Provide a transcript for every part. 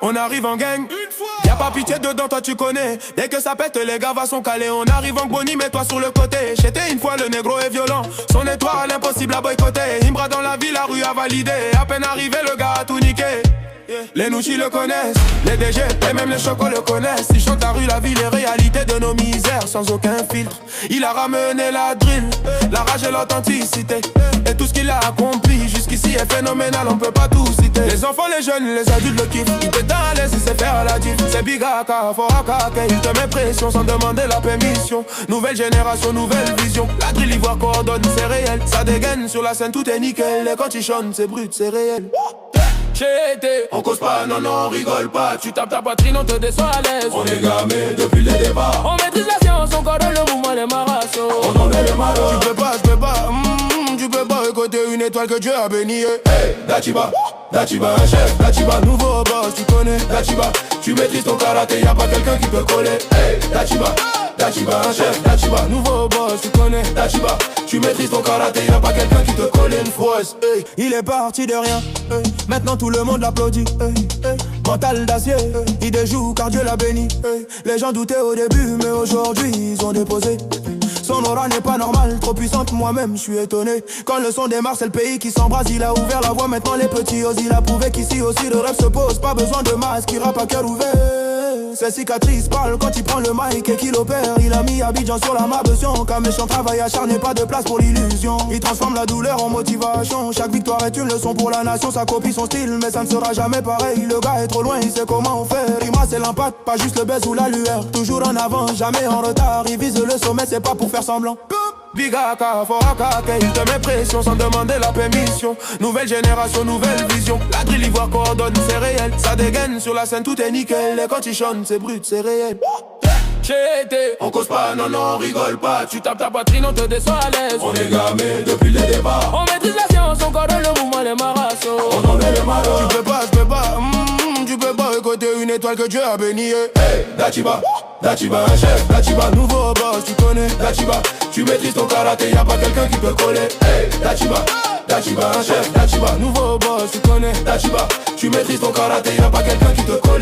On arrive en gang, y'a pas pitié dedans, toi tu connais. Dès que ça pète, les gars va sont calés. On arrive en Bonnie, mets-toi sur le côté. J'étais une fois, le négro est violent. Son étoile, impossible à boycotter. Imbra dans la ville, la rue a validé. À peine arrivé, le gars a tout niqué. Les Nouchis le connaissent, les DG et même les chocos le connaissent. Ils chantent la rue, la vie, les réalités de nos misères sans aucun filtre. Il a ramené la drill, la rage et l'authenticité. Et tout ce qu'il a accompli jusqu'ici est phénoménal, on peut pas tout citer. Les enfants, les jeunes, les adultes le kiffent. Il est à l'aise, il sait faire la diff. C'est big AK, fort AK, il te met pression sans demander la permission. Nouvelle génération, nouvelle vision. La drill, ivoire coordonne, c'est réel. Ça dégaine sur la scène, tout est nickel. Et quand ils chantent, c'est brut, c'est réel. On cause pas, non, non, on rigole pas. Tu tapes ta poitrine, on te descend à l'aise. On est gamé depuis le départ. On maîtrise la science, on coordonne le mouvement des marassos. On en est le malheur. Tu peux pas, tu peux pas écouter une étoile que Dieu a bénie. Hey, Dachiba, Dachiba, un chef, Dachiba, nouveau boss, tu connais. Dachiba, tu maîtrises ton karaté, y'a pas quelqu'un qui peut coller. Hey, Dachiba, Dachiba, un chef, Dachiba, nouveau boss, tu connais. Dachiba, tu maîtrises ton karaté, y'a pas quelqu'un qui te colle une fausse. Hey, il est parti de rien, hey. Maintenant tout le monde l'applaudit. Hey, hey. Mental d'acier, hey. Il déjoue car Dieu l'a béni. Hey. Les gens doutaient au début, mais aujourd'hui ils ont déposé. Son aura n'est pas normale, trop puissante, moi-même je suis étonné. Quand le son démarre, c'est le pays qui s'embrase. Il a ouvert la voie, maintenant les petits osent. Il a prouvé qu'ici aussi le rêve se pose. Pas besoin de masque, il rappe à cœur ouvert. Ses cicatrices parlent quand il prend le mic et qu'il opère. Il a mis Abidjan sur la map, qu'un méchant travail acharné, pas de place pour l'illusion. Il transforme la douleur en motivation. Chaque victoire est une leçon pour la nation. Ça copie son style, mais ça ne sera jamais pareil. Le gars est trop loin, il sait comment on fait. Rima c'est l'impact, pas juste le buzz ou la lueur. Toujours en avant, jamais en retard. Il vise le sommet, c'est pas pour faire semblant. Big AK, fort AK, il te met pression sans demander la permission. Nouvelle génération, nouvelle vision. La drill ivoire coordonne, c'est réel. Ça dégaine sur la scène, tout est nickel. Et quand il chante, c'est brut, c'est réel. On cause pas, non, non, on rigole pas. Tu tapes ta poitrine, on te descend à l'aise. On est gamé depuis le départ. On maîtrise la science, on coordonne le mouvement des marassos. On en est le malheur. Tu peux pas, tu peux pas écouter une étoile que Dieu a bénie. Hey, Dachiba, Dachiba, un chef, Dachiba, nouveau boss, tu connais. Dachiba, tu maîtrises ton karaté, y'a pas quelqu'un qui peut coller. Hey, Dachiba, Dachiba, un chef, Dachiba, nouveau boss, tu connais. Dachiba, tu maîtrises ton karaté, y'a pas quelqu'un qui te colle.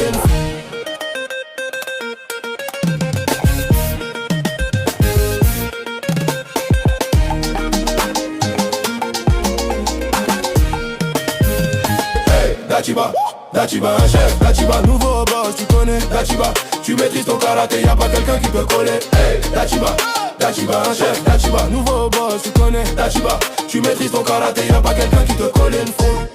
Dachiba, Dachiba, un chef, Dachiba, nouveau boss, tu connais. Dachiba, tu maîtrises ton karaté, y'a pas quelqu'un qui peut coller. Hey, Dachiba, Dachiba, un chef, Dachiba, nouveau boss, tu connais. Dachiba, tu maîtrises ton karaté, y'a pas quelqu'un qui te colle une fois.